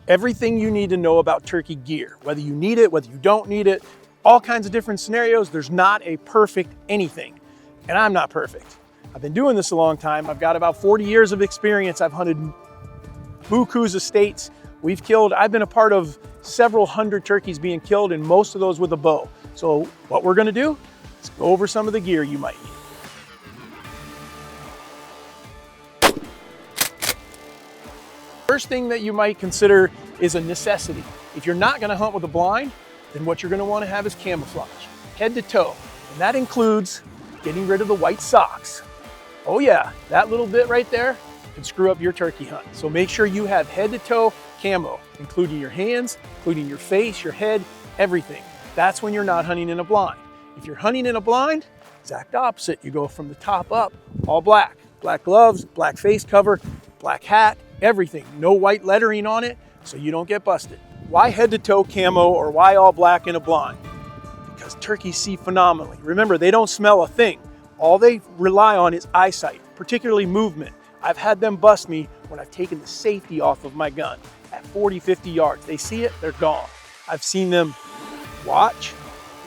everything you need to know about turkey gear, whether you need it, whether you don't need it, all kinds of different scenarios. There's not a perfect anything, and I'm not perfect. I've been doing this a long time. I've got about 40 years of experience. I've hunted bukus of states. I've been a part of several hundred turkeys being killed, and most of those with a bow. So what we're gonna do is go over some of the gear you might need. First thing that you might consider is a necessity. If you're not gonna hunt with a blind, then what you're gonna wanna have is camouflage, head to toe. And that includes getting rid of the white socks. Oh yeah, that little bit right there can screw up your turkey hunt. So make sure you have head to toe camo, including your hands, including your face, your head, everything. That's when you're not hunting in a blind. If you're hunting in a blind, exact opposite. You go from the top up, all black. Black gloves, black face cover, black hat, everything. No white lettering on it, so you don't get busted. Why head to toe camo or why all black in a blind? Because turkeys see phenomenally. Remember, they don't smell a thing. All they rely on is eyesight, particularly movement. I've had them bust me when I've taken the safety off of my gun at 40, 50 yards. They see it, they're gone. I've seen them watch,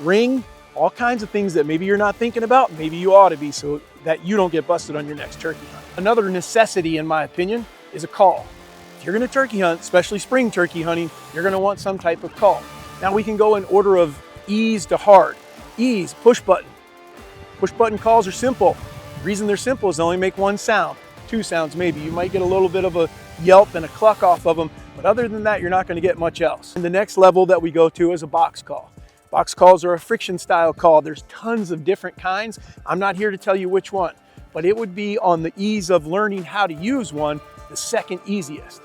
ring, all kinds of things that maybe you're not thinking about, maybe you ought to be, so that you don't get busted on your next turkey hunt. Another necessity, in my opinion, is a call. If you're gonna turkey hunt, especially spring turkey hunting, you're gonna want some type of call. Now we can go in order of ease to hard. Ease, push button. Push button calls are simple. The reason they're simple is they only make one sound, two sounds maybe. You might get a little bit of a yelp and a cluck off of them, but other than that, you're not gonna get much else. And the next level that we go to is a box call. Box calls are a friction style call. There's tons of different kinds. I'm not here to tell you which one, but it would be on the ease of learning how to use one, the second easiest.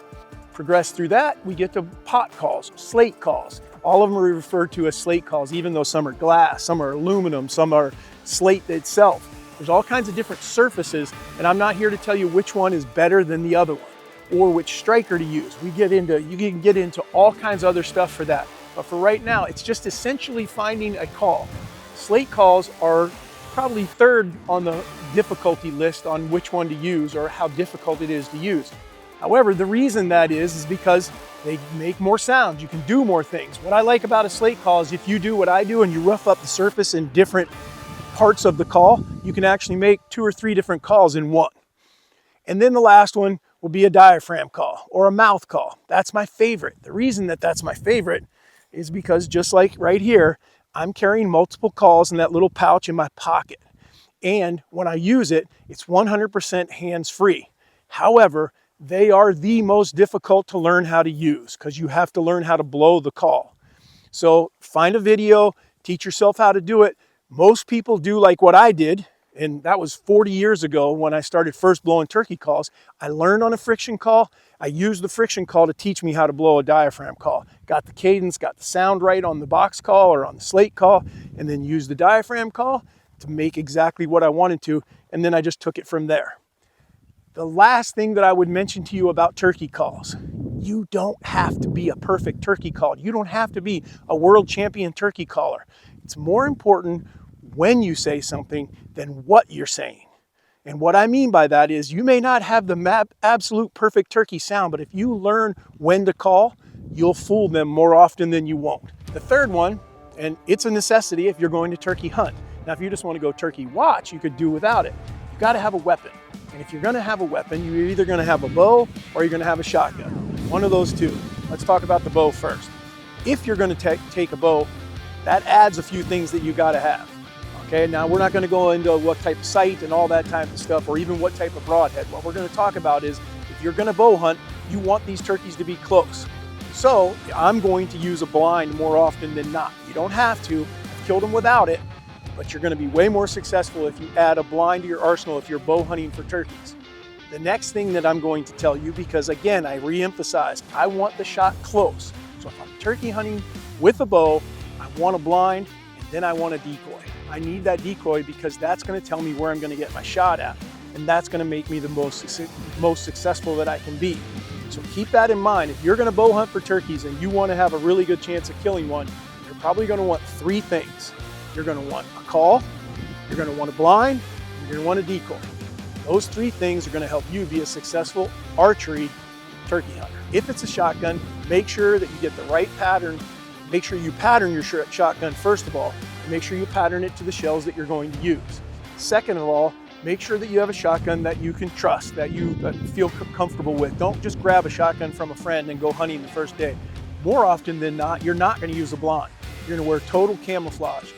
Progress through that, we get to pot calls, slate calls. All of them are referred to as slate calls, even though some are glass, some are aluminum, some are slate itself. There's all kinds of different surfaces, and I'm not here to tell you which one is better than the other one or which striker to use. You can get into all kinds of other stuff for that. But for right now, it's just essentially finding a call. Slate calls are probably third on the difficulty list on which one to use or how difficult it is to use. However, the reason that is because they make more sounds. You can do more things. What I like about a slate call is if you do what I do and you rough up the surface in different parts of the call, you can actually make 2 or 3 different calls in one. And then the last one will be a diaphragm call or a mouth call. That's my favorite. The reason that that's my favorite is because just like right here, I'm carrying multiple calls in that little pouch in my pocket. And when I use it, it's 100% hands-free. However, they are the most difficult to learn how to use because you have to learn how to blow the call. So find a video, teach yourself how to do it. Most people do like what I did, and that was 40 years ago when I started first blowing turkey calls. I learned on a friction call. I used the friction call to teach me how to blow a diaphragm call. Got the cadence, got the sound right on the box call or on the slate call, and then used the diaphragm call to make exactly what I wanted to, and then I just took it from there. The last thing that I would mention to you about turkey calls, you don't have to be a perfect turkey caller. You don't have to be a world champion turkey caller. It's more important when you say something than what you're saying. And what I mean by that is you may not have the absolute perfect turkey sound, but if you learn when to call, you'll fool them more often than you won't. The third one, and it's a necessity if you're going to turkey hunt. Now, if you just want to go turkey watch, you could do without it. You've got to have a weapon. And if you're going to have a weapon, you're either going to have a bow or you're going to have a shotgun. One of those two. Let's talk about the bow first. If you're going to take a bow, that adds a few things that you got to have. Okay, now we're not going to go into what type of sight and all that type of stuff or even what type of broadhead. What we're going to talk about is if you're going to bow hunt, you want these turkeys to be close. So I'm going to use a blind more often than not. You don't have to. I've killed them without it. But you're going to be way more successful if you add a blind to your arsenal if you're bow hunting for turkeys. The next thing that I'm going to tell you, because again, I re-emphasize, I want the shot close. So if I'm turkey hunting with a bow, I want a blind and then I want a decoy. I need that decoy because that's going to tell me where I'm going to get my shot at. And that's going to make me the most successful that I can be. So keep that in mind. If you're going to bow hunt for turkeys and you want to have a really good chance of killing one, you're probably going to want 3 things. You're going to want a call, you're going to want a blind, and you're going to want a decoy. Those 3 things are going to help you be a successful archery turkey hunter. If it's a shotgun, make sure that you get the right pattern. Make sure you pattern your shotgun first of all, and make sure you pattern it to the shells that you're going to use. Second of all, make sure that you have a shotgun that you can trust, that you feel comfortable with. Don't just grab a shotgun from a friend and go hunting the first day. More often than not, you're not going to use a blind. You're going to wear total camouflage.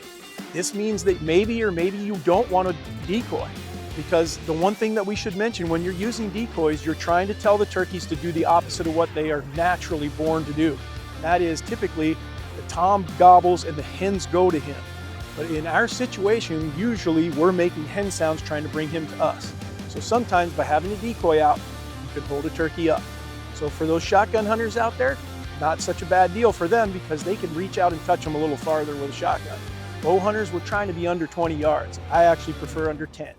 This means that maybe or maybe you don't want a decoy, because the one thing that we should mention when you're using decoys, you're trying to tell the turkeys to do the opposite of what they are naturally born to do. That is, typically the tom gobbles and the hens go to him. But in our situation, usually we're making hen sounds trying to bring him to us. So sometimes by having a decoy out, you can hold a turkey up. So for those shotgun hunters out there, not such a bad deal for them because they can reach out and touch them a little farther with a shotgun. Bow hunters, we're trying to be under 20 yards. I actually prefer under 10.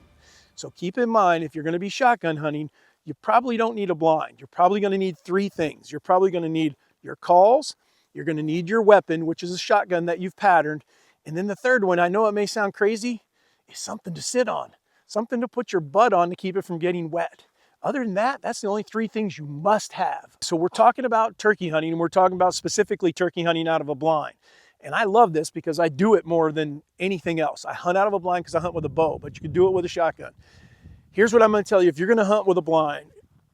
So keep in mind, if you're going to be shotgun hunting, you probably don't need a blind. You're probably going to need three things. You're probably going to need your calls, you're going to need your weapon, which is a shotgun that you've patterned, and then the third one, I know it may sound crazy, is something to sit on, something to put your butt on to keep it from getting wet. Other than that, that's the only three things you must have. So we're talking about turkey hunting, and we're talking about specifically turkey hunting out of a blind. And I love this because I do it more than anything else. I hunt out of a blind because I hunt with a bow, but you can do it with a shotgun. Here's what I'm going to tell you. If you're going to hunt with a blind,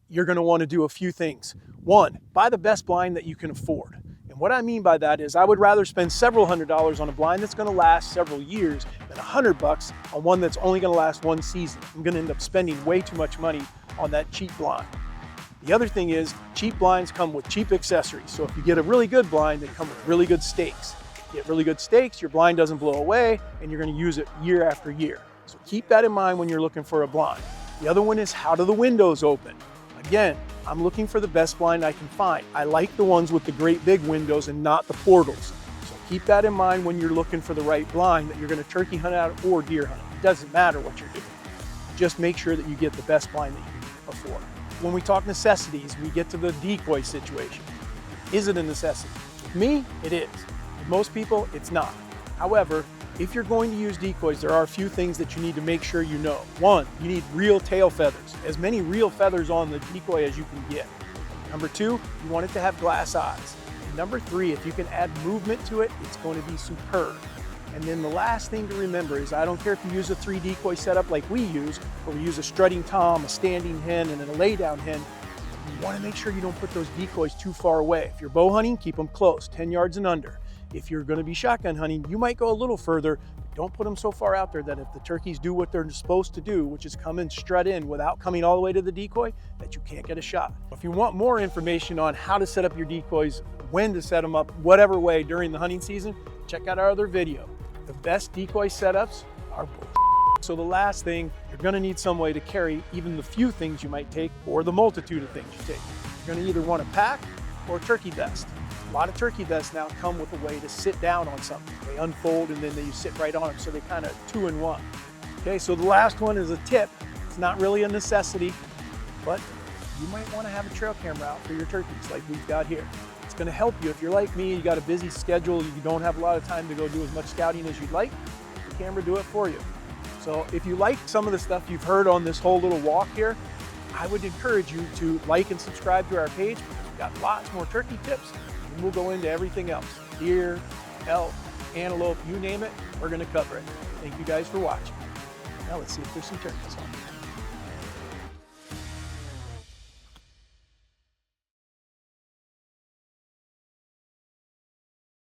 you're going to want to do a few things. One, buy the best blind that you can afford. And what I mean by that is I would rather spend several $100s on a blind that's going to last several years than $100 on one that's only going to last one season. I'm going to end up spending way too much money on that cheap blind. The other thing is cheap blinds come with cheap accessories. So if you get a really good blind, they come with really good stakes. You get really good stakes, your blind doesn't blow away, and you're going to use it year after year. So keep that in mind when you're looking for a blind. The other one is, how do the windows open? Again, I'm looking for the best blind I can find. I like the ones with the great big windows and not the portals. So keep that in mind when you're looking for the right blind that you're going to turkey hunt out or deer hunt. It doesn't matter what you're doing. Just make sure that you get the best blind that you can afford. When we talk necessities, we get to the decoy situation. Is it a necessity? With me, it is. With most people, it's not. However, if you're going to use decoys, there are a few things that you need to make sure you know. One, you need real tail feathers. As many real feathers on the decoy as you can get. Number two, you want it to have glass eyes. And number three, if you can add movement to it, it's going to be superb. And then the last thing to remember is, I don't care if you use a 3 decoy setup like we use, or we use a strutting tom, a standing hen, and then a laydown hen. You want to make sure you don't put those decoys too far away. If you're bow hunting, keep them close, 10 yards and under. If you're going to be shotgun hunting, you might go a little further, but don't put them so far out there that if the turkeys do what they're supposed to do, which is come and strut in without coming all the way to the decoy, that you can't get a shot. If you want more information on how to set up your decoys, when to set them up, whatever way during the hunting season, check out our other video. The best decoy setups are bull. So the last thing, you're going to need some way to carry even the few things you might take or the multitude of things you take. You're going to either want a pack or a turkey vest. A lot of turkey vests now come with a way to sit down on something. They unfold and then you sit right on them, so they kind of 2-in-1. Okay, so the last one is a tip. It's not really a necessity, but you might want to have a trail camera out for your turkeys like we've got here. It's going to help you. If you're like me, you got a busy schedule, you don't have a lot of time to go do as much scouting as you'd like, the camera do it for you. So if you like some of the stuff you've heard on this whole little walk here, I would encourage you to like and subscribe to our page, because we've got lots more turkey tips, and we'll go into everything else. Deer, elk, antelope, you name it, we're going to cover it. Thank you guys for watching. Now let's see if there's some turkeys on.